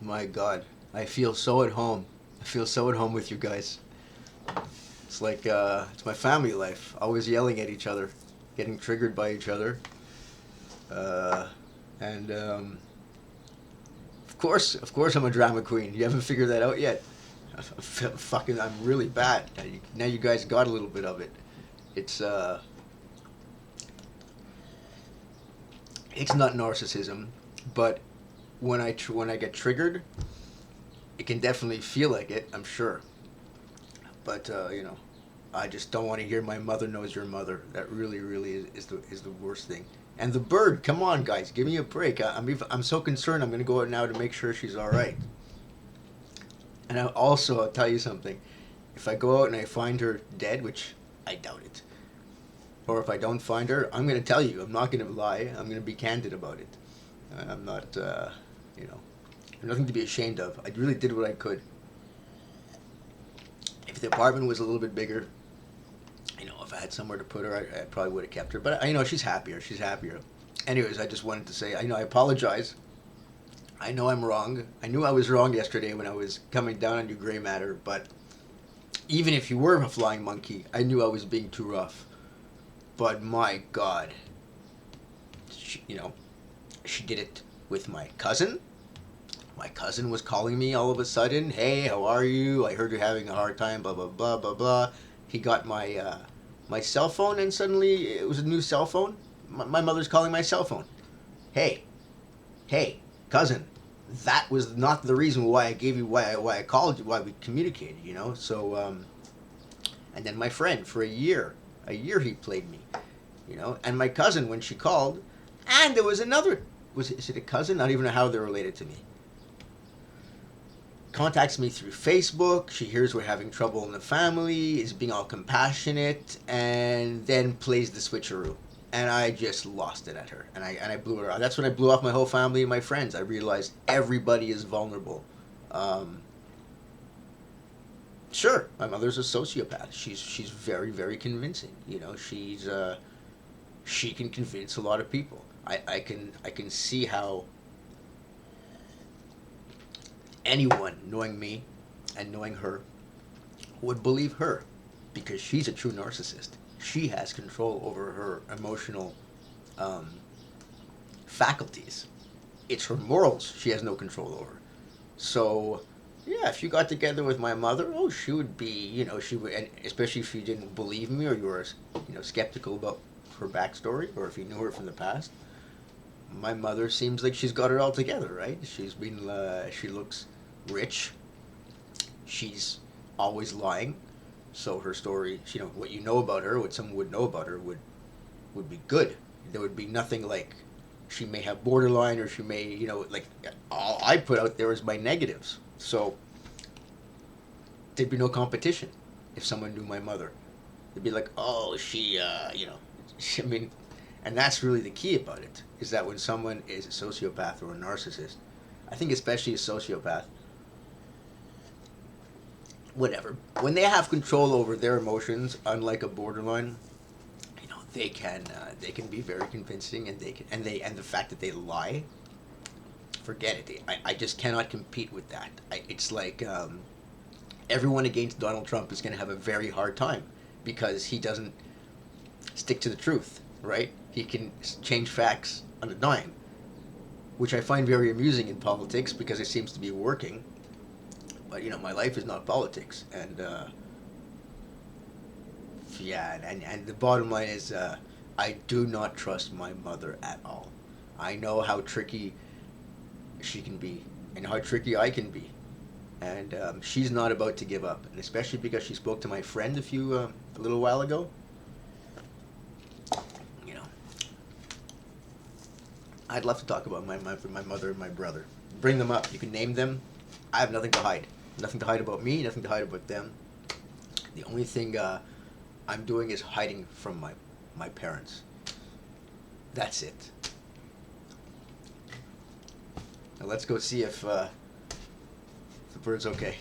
My God, I feel so at home. I feel so at home with you guys. It's like it's my family life. Always yelling at each other, getting triggered by each other, uh, and of course, I'm a drama queen. You haven't figured that out yet. Fucking, I'm really bad. Now you guys got a little bit of it. It's uh, it's not narcissism, but when I get triggered, it can definitely feel like it. I'm sure, but I just don't want to hear my mother knows your mother. That really, really is the worst thing. And the bird, come on, guys, give me a break. I'm so concerned. I'm gonna go out now to make sure she's all right. And I'll tell you something. If I go out and I find her dead, which I doubt it, or if I don't find her, I'm gonna tell you. I'm not gonna lie. I'm gonna be candid about it. I'm not, you know, nothing to be ashamed of. I really did what I could. If the apartment was a little bit bigger, if I had somewhere to put her, I probably would have kept her. But she's happier. She's happier. Anyways, I just wanted to say, I apologize. I know I'm wrong. I knew I was wrong yesterday when I was coming down on you, gray matter. But even if you were a flying monkey, I knew I was being too rough. But my God, she did it with my cousin. My cousin was calling me all of a sudden. Hey, how are you? I heard you're having a hard time. Blah blah blah blah blah. He got my cell phone, and suddenly it was a new cell phone. My mother's calling my cell phone. Hey, hey, cousin. That was not the reason why I gave you why I called you, why we communicated. So and then my friend for a year he played me. And my cousin when she called, and there was another. Is it a cousin? I don't even know how they're related to me. Contacts me through Facebook. She hears we're having trouble in the family, is being all compassionate, and then plays the switcheroo. And I just lost it at her, and I blew her off. That's when I blew off my whole family and my friends. I realized everybody is vulnerable. Um, sure, my mother's a sociopath. She's very very convincing. She can convince a lot of people. I can see how anyone knowing me and knowing her would believe her because she's a true narcissist. She has control over her emotional um, faculties. It's her morals she has no control over. So, yeah, if you got together with my mother, oh, she would be, she would, and especially if you didn't believe me or you were, skeptical about her backstory or if you knew her from the past. My mother seems like she's got it all together, right? She looks rich. She's always lying. So her story, what you know about her, what someone would know about her would be good. There would be nothing like she may have borderline or she may, like all I put out there is my negatives. So there'd be no competition if someone knew my mother. They'd be like, oh, I mean, and that's really the key about it, is that when someone is a sociopath or a narcissist, I think especially a sociopath, whatever, when they have control over their emotions, unlike a borderline, they can be very convincing, and the fact that they lie, forget it. I just cannot compete with that. It's like everyone against Donald Trump is going to have a very hard time because he doesn't stick to the truth, right? He can change facts on a dime, which I find very amusing in politics because it seems to be working. But my life is not politics, and yeah, and the bottom line is, I do not trust my mother at all. I know how tricky she can be, and how tricky I can be, and she's not about to give up, and especially because she spoke to my friend a little while ago. You know, I'd love to talk about my mother and my brother. Bring them up. You can name them. I have nothing to hide. Nothing to hide about me. Nothing to hide about them. The only thing I'm doing is hiding from my parents. That's it. Now let's go see if the bird's okay.